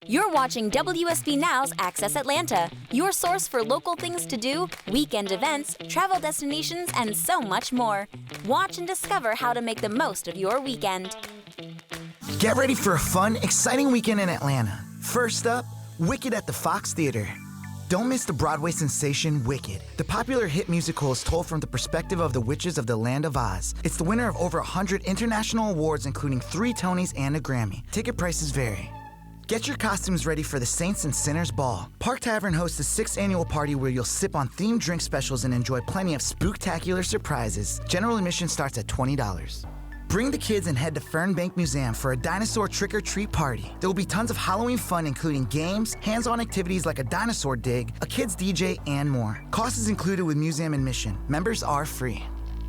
You're watching WSB Now's Access Atlanta, your source for local things to do, weekend events, travel destinations, and so much more. Watch and discover how to make the most of your weekend. Get ready for a fun, exciting weekend in Atlanta. First up, Wicked at the Fox Theater. Don't miss the Broadway sensation Wicked. The popular hit musical is told from the perspective of the witches of the Land of Oz. It's the winner of over 100 international awards, including 3 Tonys and a Grammy. Ticket prices vary. Get your costumes ready for the Saints and Sinners Ball. Park Tavern hosts the 6th annual party where you'll sip on themed drink specials and enjoy plenty of spooktacular surprises. General admission starts at $20. Bring the kids and head to Fernbank Museum for a dinosaur trick-or-treat party. There will be tons of Halloween fun, including games, hands-on activities like a dinosaur dig, a kids DJ, and more. Cost is included with museum admission. Members are free.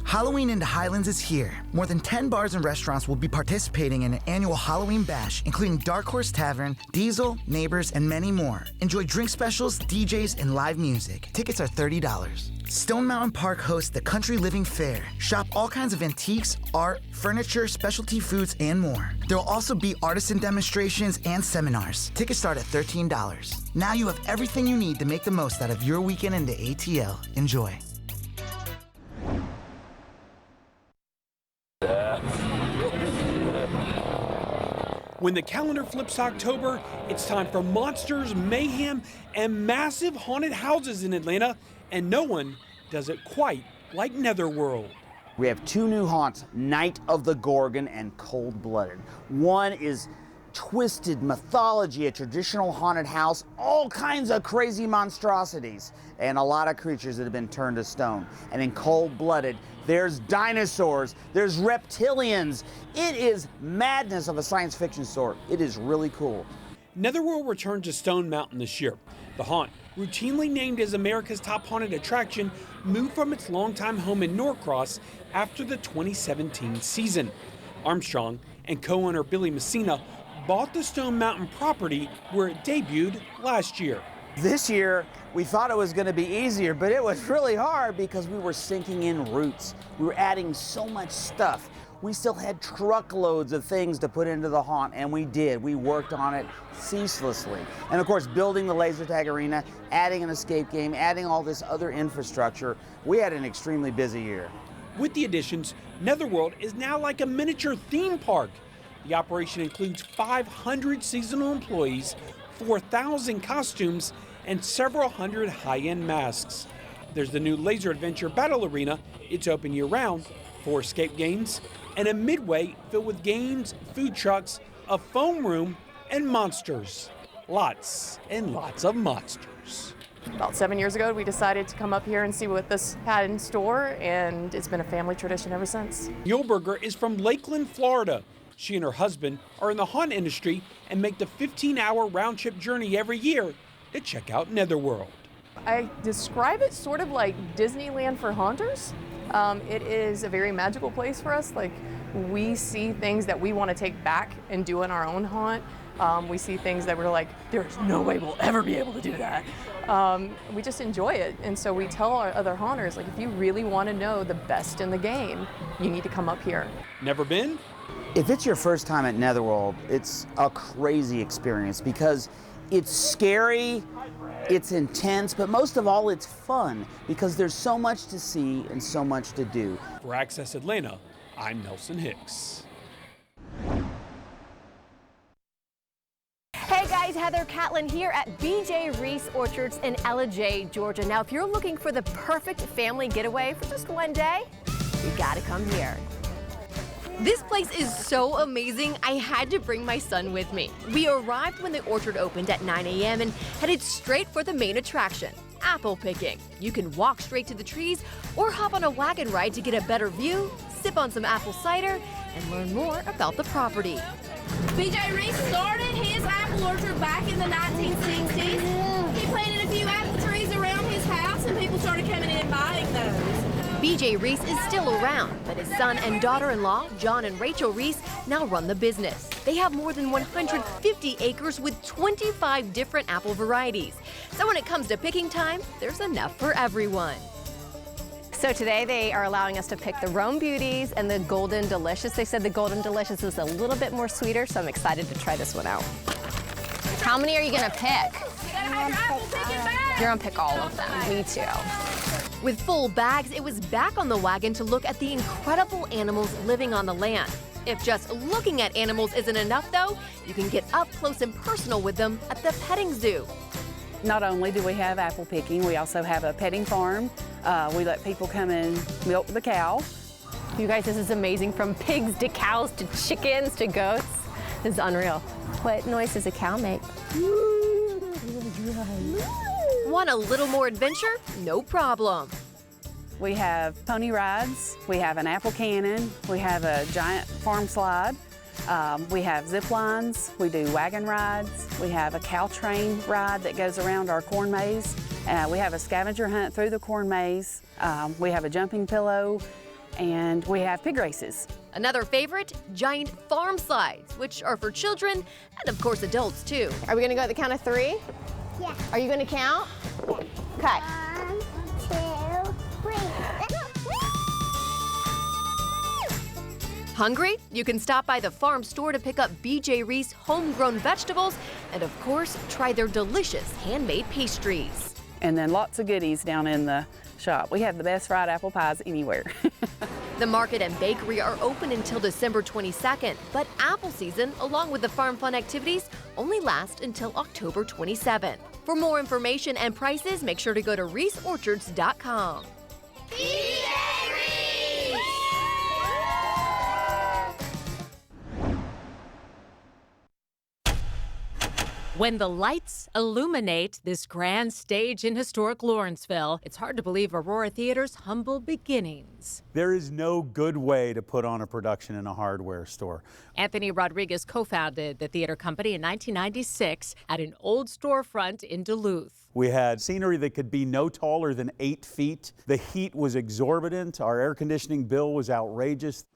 Halloween in the Highlands is here. More than 10 bars and restaurants will be participating in an annual Halloween bash, including Dark Horse Tavern, Diesel, Neighbors, and many more. Enjoy drink specials, DJs, and live music. Tickets are $30. Stone Mountain Park hosts the Country Living Fair. Shop all kinds of antiques, art, furniture, specialty foods, and more. There will also be artisan demonstrations and seminars. Tickets start at $13. Now you have everything you need to make the most out of your weekend in the ATL. Enjoy. When the calendar flips to October, it's time for monsters, mayhem, and massive haunted houses in Atlanta, and no one does it quite like Netherworld. We have 2 new haunts, Night of the Gorgon and Cold Blooded. One is twisted mythology, a traditional haunted house, all kinds of crazy monstrosities, and a lot of creatures that have been turned to stone. And in Cold Blooded, there's dinosaurs, there's reptilians. It is madness of a science fiction sort. It is really cool. Netherworld returned to Stone Mountain this year. The haunt, routinely named as America's top haunted attraction, moved from its longtime home in Norcross after the 2017 season. Armstrong and co-owner Billy Messina bought the Stone Mountain property where it debuted last year. This year, we thought it was going to be easier, but it was really hard because we were sinking in roots. We were adding so much stuff. We still had truckloads of things to put into the haunt, and we did. We worked on it ceaselessly. And of course, building the laser tag arena, adding an escape game, adding all this other infrastructure, we had an extremely busy year. With the additions, Netherworld is now like a miniature theme park. The operation includes 500 seasonal employees, 4,000 costumes, and several hundred high-end masks. There's the new Laser Adventure Battle Arena. It's open year-round, 4 escape games, and a midway filled with games, food trucks, a foam room, and monsters. Lots and lots of monsters. About 7 years ago, we decided to come up here and see what this had in store, and it's been a family tradition ever since. Yulberger is from Lakeland, Florida. She and her husband are in the haunt industry and make the 15-hour round-trip journey every year to check out Netherworld. I describe it sort of like Disneyland for haunters. It is a very magical place for us. Like, we see things that we want to take back and do in our own haunt. We see things that we're like, there's no way we'll ever be able to do that. We just enjoy it. And so we tell our other haunters, like, if you really want to know the best in the game, you need to come up here. Never been? If it's your first time at Netherworld, it's a crazy experience because it's scary, it's intense, but most of all, it's fun because there's so much to see and so much to do. For Access Atlanta, I'm Nelson Hicks. Hey guys, Heather Catlin here at BJ Reese Orchards in Ellijay, Georgia. Now, if you're looking for the perfect family getaway for just one day, you gotta come here. This place is so amazing, I had to bring my son with me. We arrived when the orchard opened at 9 a.m. and headed straight for the main attraction, apple picking. You can walk straight to the trees or hop on a wagon ride to get a better view, sip on some apple cider, and learn more about the property. BJ Reese started his apple orchard back in the 1960s. He planted a few apple trees around his house and people started coming in and buying those. BJ Reese is still around, but his son and daughter-in-law, John and Rachel Reese, now run the business. They have more than 150 acres with 25 different apple varieties. So when it comes to picking time, there's enough for everyone. So today they are allowing us to pick the Rome Beauties and the Golden Delicious. They said the Golden Delicious is a little bit more sweeter, so I'm excited to try this one out. How many are you gonna pick? You're gonna pick all of them. Me too. With full bags, it was back on the wagon to look at the incredible animals living on the land. If just looking at animals isn't enough, though, you can get up close and personal with them at the petting zoo. Not only do we have apple picking, we also have a petting farm. We let people come and milk the cow. You guys, this is amazing. From pigs to cows to chickens to goats. This is unreal. What noise does a cow make? Want a little more adventure? No problem. We have pony rides, we have an apple cannon, we have a giant farm slide, we have zip lines, we do wagon rides, we have a cow train ride that goes around our corn maze, we have a scavenger hunt through the corn maze, we have a jumping pillow, and we have pig races. Another favorite, giant farm slides, which are for children and of course adults too. Are we gonna go at the count of 3? Yeah. Are you gonna count? Okay. 1, 2, 3. Hungry? You can stop by the farm store to pick up BJ Reese homegrown vegetables and of course try their delicious handmade pastries. And then lots of goodies down in the shop. We have the best fried apple pies anywhere. The market and bakery are open until December 22nd, but apple season, along with the farm fun activities, only last until October 27th. For more information and prices, make sure to go to ReeseOrchards.com. When the lights illuminate this grand stage in historic Lawrenceville, it's hard to believe Aurora Theater's humble beginnings. There is no good way to put on a production in a hardware store. Anthony Rodriguez co-founded the theater company in 1996 at an old storefront in Duluth. We had scenery that could be no taller than 8 feet. The heat was exorbitant. Our air conditioning bill was outrageous.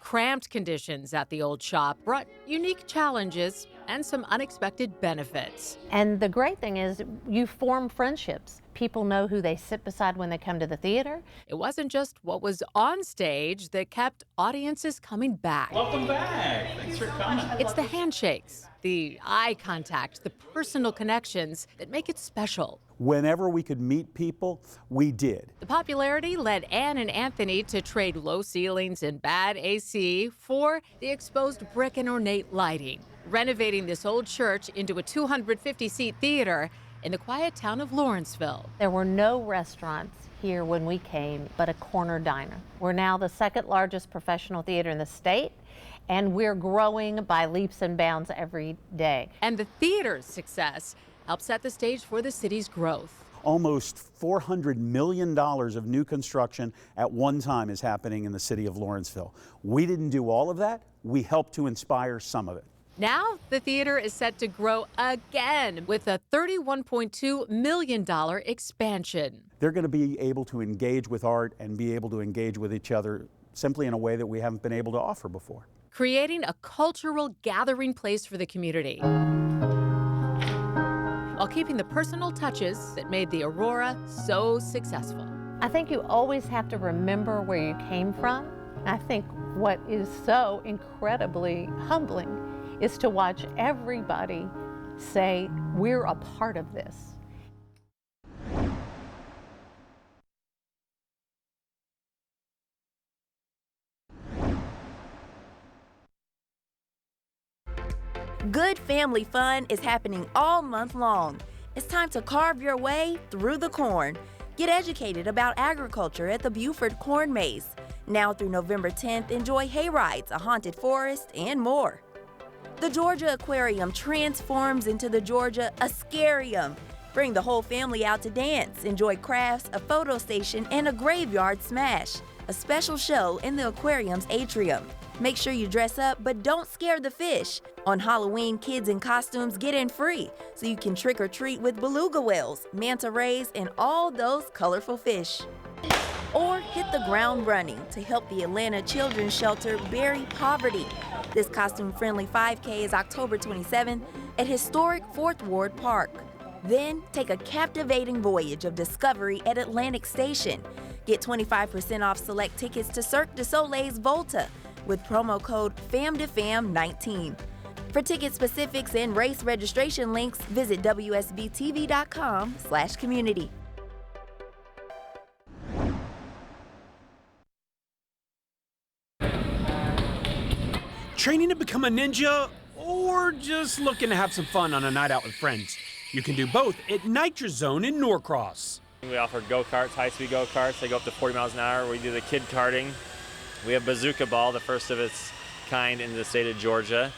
Cramped conditions at the old shop brought unique challenges and some unexpected benefits. And the great thing is you form friendships. People know who they sit beside when they come to the theater. It wasn't just what was on stage that kept audiences coming back. Welcome back. Thanks for coming. It's the handshakes, the eye contact, the personal connections that make it special. Whenever we could meet people, we did. The popularity led Ann and Anthony to trade low ceilings and bad AC for the exposed brick and ornate lighting, renovating this old church into a 250-seat theater in the quiet town of Lawrenceville. There were no restaurants here when we came, but a corner diner. We're now the second largest professional theater in the state, and we're growing by leaps and bounds every day. And the theater's success helped set the stage for the city's growth. Almost $400 million of new construction at one time is happening in the city of Lawrenceville. We didn't do all of that. We helped to inspire some of it. Now, the theater is set to grow again with a $31.2 million expansion. They're going to be able to engage with art and be able to engage with each other simply in a way that we haven't been able to offer before. Creating a cultural gathering place for the community, while keeping the personal touches that made the Aurora so successful. I think you always have to remember where you came from. I think what is so incredibly humbling is to watch everybody say, we're a part of this. Good family fun is happening all month long. It's time to carve your way through the corn. Get educated about agriculture at the Buford Corn Maze. Now through November 10th, enjoy hay rides, a haunted forest, and more. The Georgia Aquarium transforms into the Georgia Ascarium. Bring the whole family out to dance, enjoy crafts, a photo station, and a graveyard smash. A special show in the aquarium's atrium. Make sure you dress up, but don't scare the fish. On Halloween, kids in costumes get in free, so you can trick or treat with beluga whales, manta rays, and all those colorful fish. Or hit the ground running to help the Atlanta Children's Shelter bury poverty. This costume-friendly 5K is October 27th at historic 4th Ward Park. Then take a captivating voyage of discovery at Atlantic Station. Get 25% off select tickets to Cirque du Soleil's Volta with promo code FAMTOFAM19. For ticket specifics and race registration links, visit WSB-TV.com/community. Training to become a ninja or just looking to have some fun on a night out with friends? You can do both at Nitro Zone in Norcross. We offer go-karts, high-speed go-karts. They go up to 40 miles an hour. We do the kid karting. We have bazooka ball, the first of its kind in the state of Georgia.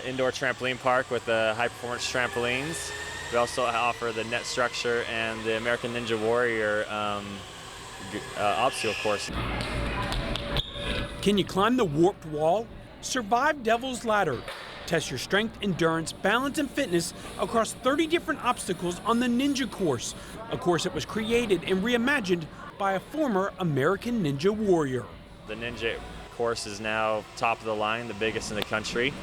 Indoor trampoline park with the high-performance trampolines. We also offer the net structure and the American Ninja Warrior obstacle course. Can you climb the warped wall? Survive Devil's Ladder. Test your strength, endurance, balance, and fitness across 30 different obstacles on the Ninja Course, a course that was created and reimagined by a former American Ninja Warrior. The Ninja course is now top of the line, the biggest in the country.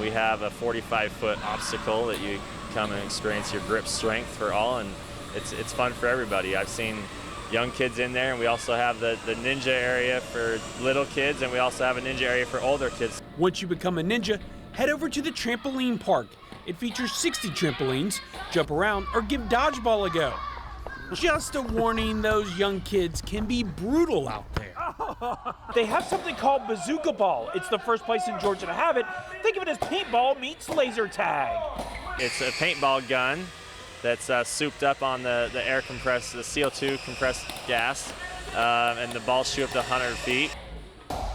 We have a 45-foot obstacle that you come and experience your grip strength for all, and it's fun for everybody. I've seen young kids in there, and we also have the ninja area for little kids, and we also have a ninja area for older kids. Once you become a ninja, head over to the trampoline park. It features 60 trampolines. Jump around or give dodgeball a go. Just a warning, those young kids can be brutal out there. They have something called bazooka ball. It's the first place in Georgia to have it. Think of it as paintball meets laser tag. It's a paintball gun that's souped up on the air compressed, the CO2 compressed gas, and the balls shoot up to 100 feet.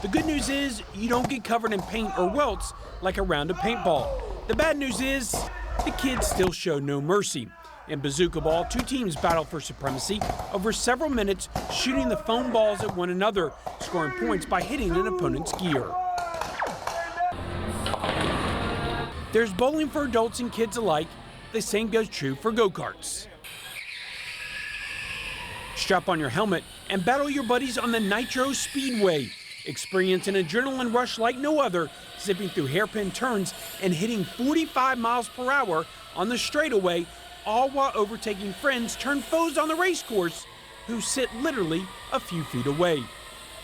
The good news is you don't get covered in paint or welts like a round of paintball. The bad news is the kids still show no mercy. In bazooka ball, two teams battle for supremacy over several minutes, shooting the foam balls at one another, scoring points by hitting an opponent's gear. There's bowling for adults and kids alike. The same goes true for go-karts. Strap on your helmet and battle your buddies on the Nitro Speedway. Experience an adrenaline rush like no other, zipping through hairpin turns and hitting 45 miles per hour on the straightaway, all while overtaking friends turned foes on the race course who sit literally a few feet away.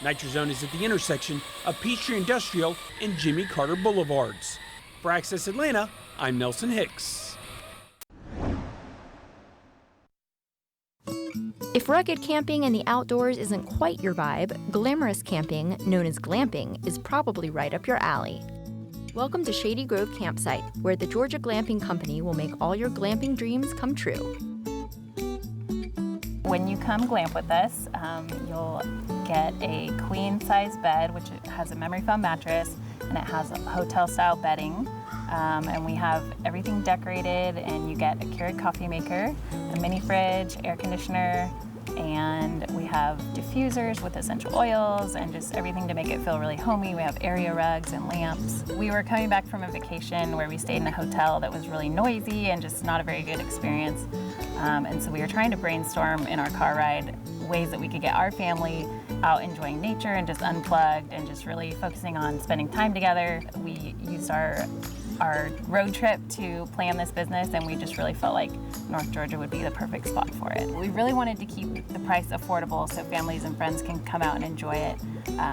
Nitro Zone is at the intersection of Peachtree Industrial and Jimmy Carter Boulevards. For Access Atlanta, I'm Nelson Hicks. If rugged camping and the outdoors isn't quite your vibe, glamorous camping, known as glamping, is probably right up your alley. Welcome to Shady Grove Campsite, where the Georgia Glamping Company will make all your glamping dreams come true. When you come glamp with us, you'll get a queen-size bed, which has a memory foam mattress, and it has a hotel-style bedding. And we have everything decorated, and you get a Keurig coffee maker, a mini fridge, air conditioner, and we have diffusers with essential oils and just everything to make it feel really homey. We have area rugs and lamps. We were coming back from a vacation where we stayed in a hotel that was really noisy and just not a very good experience. And so we were trying to brainstorm in our car ride ways that we could get our family out enjoying nature and just unplugged and just really focusing on spending time together. We used our road trip to plan this business, and we just really felt like North Georgia would be the perfect spot for it. We really wanted to keep the price affordable so families and friends can come out and enjoy it.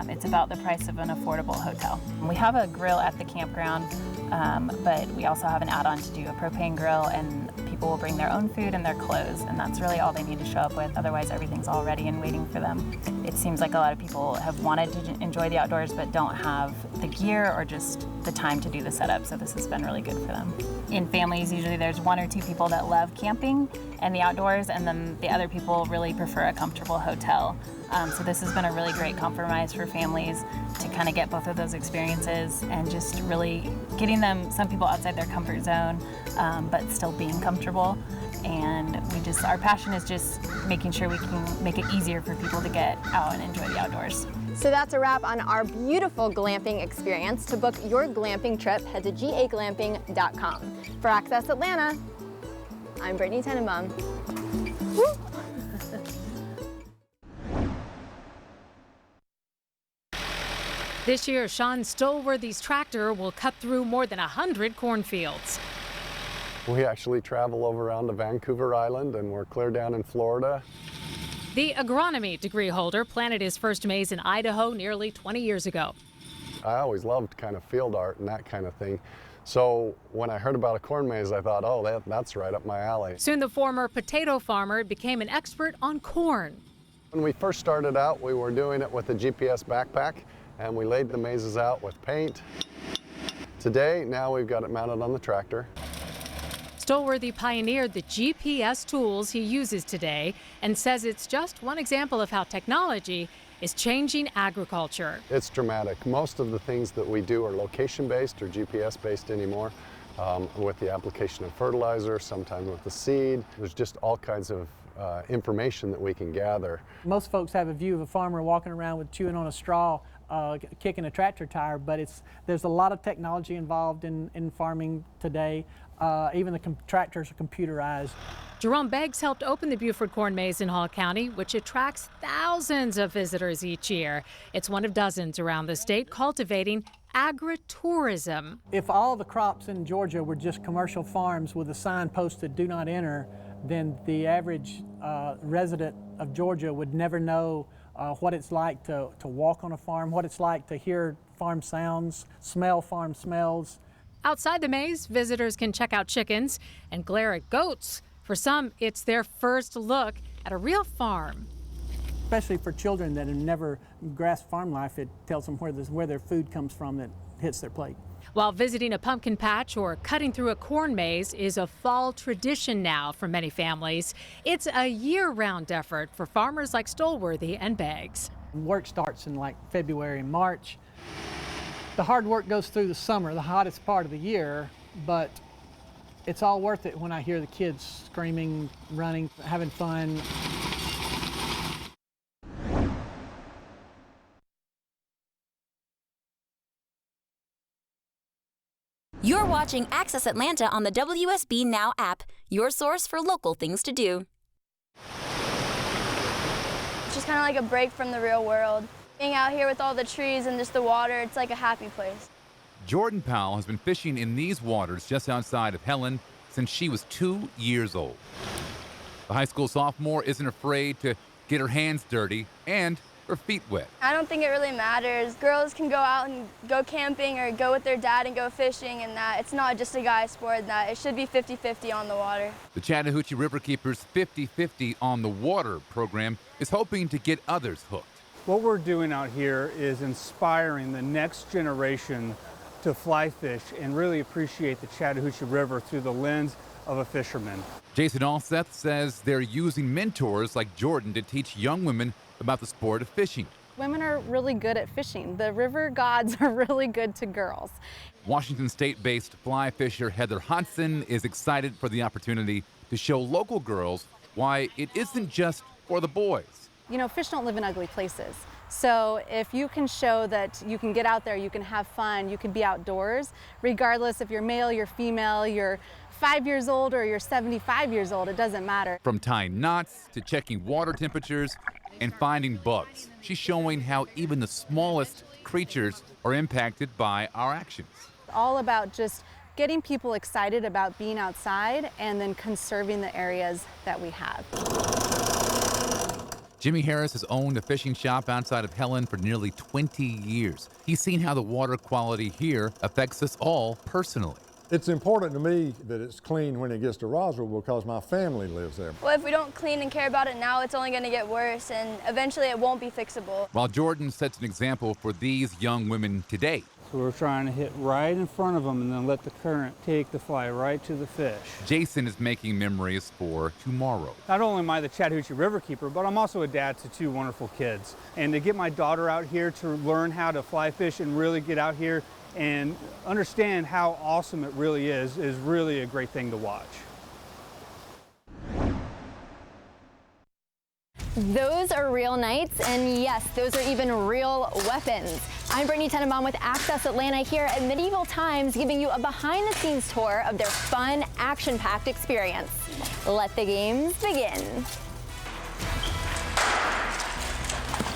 It's about the price of an affordable hotel. We have a grill at the campground, but we also have an add-on to do a propane grill, and people will bring their own food and their clothes, and that's really all they need to show up with. Otherwise, everything's all ready and waiting for them. It seems like a lot of people have wanted to enjoy the outdoors but don't have the gear or just the time to do the setup, so this has been really good for them. In families, usually there's one or two people that love camping and the outdoors, and then the other people really prefer a comfortable hotel. So this has been a really great compromise for families to kind of get both of those experiences and just really getting them, some people outside their comfort zone, but still being comfortable. And our passion is just making sure we can make it easier for people to get out and enjoy the outdoors. So that's a wrap on our beautiful glamping experience. To book your glamping trip, head to gaglamping.com. For Access Atlanta, I'm Brittany Tenenbaum. Woo! This year, Sean Stolworthy's tractor will cut through more than 100 cornfields. We actually travel over around to Vancouver Island, and we're clear down in Florida. The agronomy degree holder planted his first maize in Idaho nearly 20 years ago. I always loved kind of field art and that kind of thing. So when I heard about a corn maze, I thought, oh, that's right up my alley. Soon the former potato farmer became an expert on corn. When we first started out, we were doing it with a GPS backpack, and we laid the mazes out with paint. Today, now we've got it mounted on the tractor. Stolworthy pioneered the GPS tools he uses today and says it's just one example of how technology is changing agriculture. It's dramatic. Most of the things that we do are location-based or GPS-based anymore, with the application of fertilizer, sometimes with the seed. There's just all kinds of information that we can gather. Most folks have a view of a farmer walking around with chewing on a straw, kicking a tractor tire, but there's a lot of technology involved in farming today. Even the tractors are computerized. Jerome Beggs helped open the Buford Corn Maze in Hall County, which attracts thousands of visitors each year. It's one of dozens around the state cultivating agritourism. If all the crops in Georgia were just commercial farms with a sign posted, "Do not enter," then the average resident of Georgia would never know what it's like to walk on a farm, what it's like to hear farm sounds, smell farm smells. Outside the maze, visitors can check out chickens and glare at goats. For some, it's their first look at a real farm. Especially for children that have never grasped farm life, it tells them where their food comes from that hits their plate. While visiting a pumpkin patch or cutting through a corn maze is a fall tradition now for many families, it's a year-round effort for farmers like Stolworthy and Beggs. Work starts in like February and March. The hard work goes through the summer, the hottest part of the year, but it's all worth it when I hear the kids screaming, running, having fun. You're watching Access Atlanta on the WSB Now app, your source for local things to do. It's just kind of like a break from the real world. Being out here with all the trees and just the water, it's like a happy place. Jordan Powell has been fishing in these waters just outside of Helen since she was 2 years old. The high school sophomore isn't afraid to get her hands dirty and her feet wet. I don't think it really matters. Girls can go out and go camping or go with their dad and go fishing, and that it's not just a guy's sport, that it should be 50-50 on the water. The Chattahoochee Riverkeepers 50-50 on the Water program is hoping to get others hooked. What we're doing out here is inspiring the next generation to fly fish and really appreciate the Chattahoochee River through the lens of a fisherman. Jason Alseth says they're using mentors like Jordan to teach young women about the sport of fishing. Women are really good at fishing. The river gods are really good to girls. Washington State-based fly fisher Heather Hodson is excited for the opportunity to show local girls why it isn't just for the boys. You know, fish don't live in ugly places. So if you can show that you can get out there, you can have fun, you can be outdoors, regardless if you're male, you're female, you're 5 years old or you're 75 years old, it doesn't matter. From tying knots to checking water temperatures and finding bugs, she's showing how even the smallest creatures are impacted by our actions. All about just getting people excited about being outside and then conserving the areas that we have. Jimmy Harris has owned a fishing shop outside of Helen for nearly 20 years. He's seen how the water quality here affects us all personally. It's important to me that it's clean when it gets to Roswell because my family lives there. Well, if we don't clean and care about it now, it's only going to get worse, and eventually it won't be fixable. While Jordan sets an example for these young women today. So we're trying to hit right in front of them and then let the current take the fly right to the fish. Jason is making memories for tomorrow. Not only am I the Chattahoochee Riverkeeper, but I'm also a dad to 2 wonderful kids. And to get my daughter out here to learn how to fly fish and really get out here and understand how awesome it really is really a great thing to watch. Those are real knights, and yes, those are even real weapons. I'm Brittany Tenenbaum with Access Atlanta here at Medieval Times, giving you a behind-the-scenes tour of their fun, action-packed experience. Let the games begin.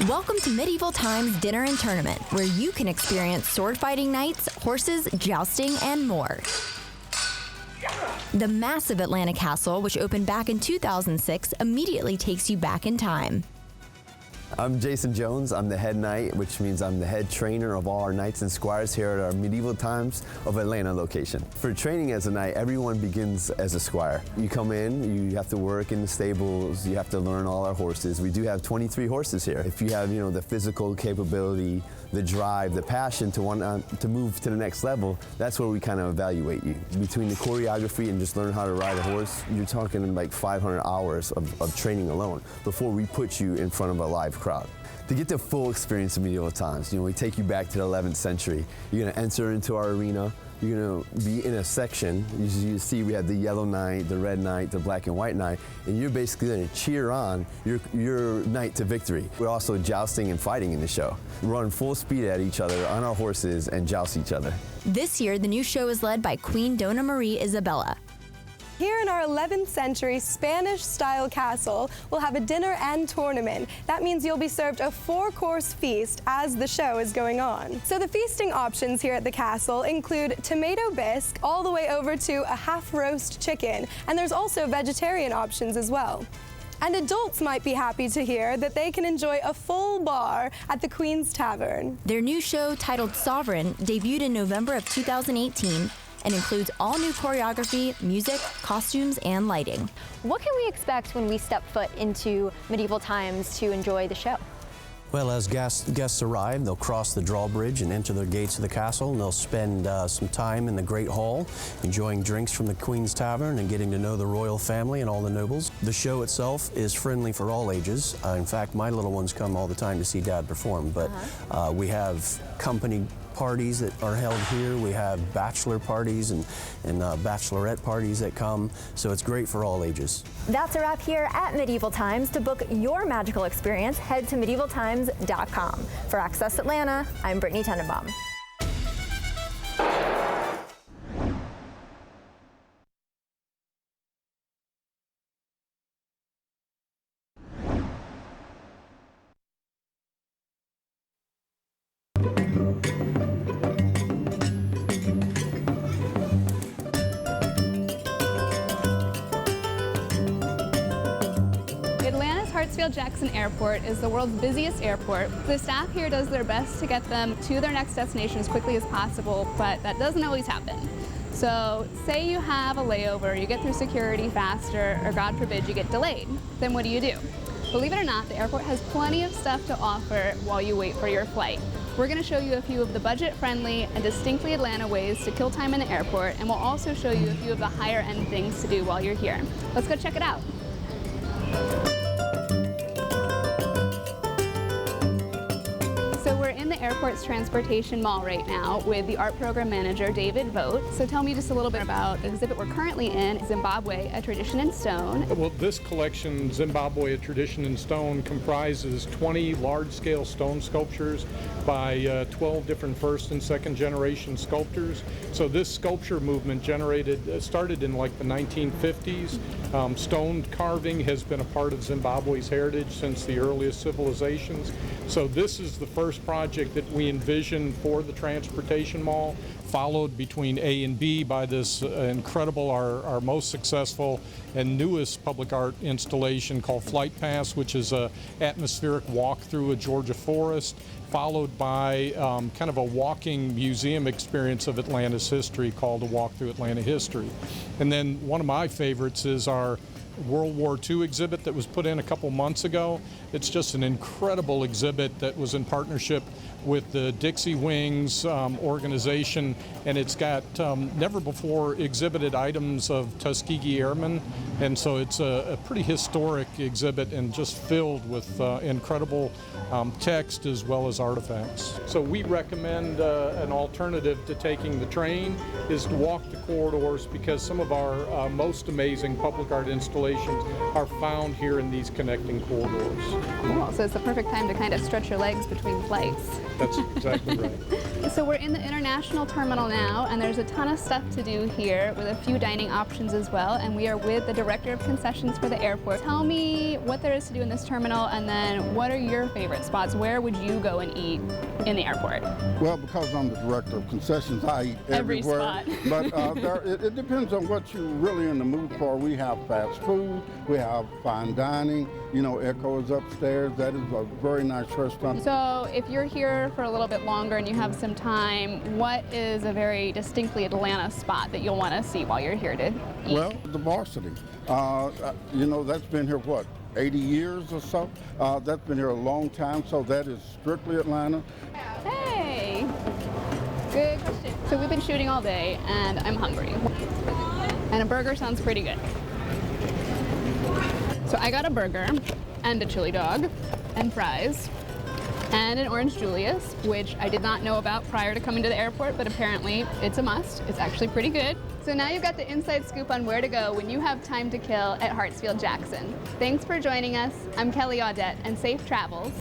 Welcome to Medieval Times Dinner and Tournament, where you can experience sword-fighting knights, horses, jousting, and more. The massive Atlanta Castle, which opened back in 2006, immediately takes you back in time. I'm Jason Jones. I'm the head knight, which means I'm the head trainer of all our knights and squires here at our Medieval Times of Atlanta location. For training as a knight, everyone begins as a squire. You come in, you have to work in the stables, you have to learn all our horses. We do have 23 horses here. If you have, the physical capability, the drive, the passion to want to move to the next level, that's where we kind of evaluate you. Between the choreography and just learn how to ride a horse, you're talking like 500 hours of training alone before we put you in front of a live crowd. To get the full experience of Medieval Times, we take you back to the 11th century. You're gonna enter into our arena. You're gonna be in a section. You see we have the yellow knight, the red knight, the black and white knight, and you're basically gonna cheer on your knight to victory. We're also jousting and fighting in the show. We run full speed at each other on our horses and joust each other. This year, the new show is led by Queen Dona Marie Isabella. Here in our 11th century Spanish-style castle, we'll have a dinner and tournament. That means you'll be served a 4-course feast as the show is going on. So the feasting options here at the castle include tomato bisque all the way over to a half-roast chicken, and there's also vegetarian options as well. And adults might be happy to hear that they can enjoy a full bar at the Queen's Tavern. Their new show, titled Sovereign, debuted in November of 2018 and includes all new choreography, music, costumes, and lighting. What can we expect when we step foot into Medieval Times to enjoy the show? Well, as guests arrive, they'll cross the drawbridge and enter the gates of the castle, and they'll spend some time in the Great Hall, enjoying drinks from the Queen's Tavern and getting to know the royal family and all the nobles. The show itself is friendly for all ages. In fact, my little ones come all the time to see Dad perform, but we have company parties that are held here. We have bachelor parties and bachelorette parties that come, so it's great for all ages. That's a wrap here at Medieval Times. To book your magical experience, head to medievaltimes.com. For Access Atlanta, I'm Brittany Tenenbaum. HartsfieldJackson Airport is the world's busiest airport. The staff here does their best to get them to their next destination as quickly as possible, but that doesn't always happen. So say you have a layover, you get through security faster, or God forbid you get delayed, then what do you do? Believe it or not, the airport has plenty of stuff to offer while you wait for your flight. We're going to show you a few of the budget-friendly and distinctly Atlanta ways to kill time in the airport, and we'll also show you a few of the higher-end things to do while you're here. Let's go check it out. So we're in the airport's transportation mall right now with the art program manager, David Vogt. So tell me just a little bit about the exhibit we're currently in, Zimbabwe, A Tradition in Stone. Well, this collection, Zimbabwe, A Tradition in Stone, comprises 20 large-scale stone sculptures by 12 different first and second generation sculptors. So this sculpture movement started in like the 1950s. Stone carving has been a part of Zimbabwe's heritage since the earliest civilizations. So this is the first project that we envisioned for the transportation mall, followed between A and B by this incredible, our most successful and newest public art installation called Flight Pass, which is an atmospheric walk through a Georgia forest, followed by kind of a walking museum experience of Atlanta's history called A Walk Through Atlanta History. And then one of my favorites is our World War II exhibit that was put in a couple months ago. It's just an incredible exhibit that was in partnership with the Dixie Wings organization, and it's got never before exhibited items of Tuskegee Airmen, and so it's a pretty historic exhibit and just filled with incredible text as well as artifacts. So we recommend an alternative to taking the train is to walk the corridors, because some of our most amazing public art installations are found here in these connecting corridors. Cool. So it's the perfect time to kind of stretch your legs between flights. That's exactly right. So we're in the international terminal now, and there's a ton of stuff to do here with a few dining options as well, and we are with the director of concessions for the airport. Tell me what there is to do in this terminal, and then what are your favorite spots? Where would you go and eat in the airport? Well, because I'm the director of concessions, I eat every everywhere. Spot. But it depends on what you're really in the mood for. We have fast food. food. We have fine dining. You know, Echo is upstairs. That is a very nice restaurant. So if you're here for a little bit longer and you have some time, what is a very distinctly Atlanta spot that you'll want to see while you're here to eat? Well, the Varsity. You know, that's been here, what, 80 years or so? That's been here a long time, so that is strictly Atlanta. Hey, good question. So we've been shooting all day and I'm hungry. And a burger sounds pretty good. So I got a burger and a chili dog and fries and an Orange Julius, which I did not know about prior to coming to the airport, but apparently it's a must. It's actually pretty good. So now you've got the inside scoop on where to go when you have time to kill at Hartsfield-Jackson. Thanks for joining us. I'm Kelly Audette, and safe travels.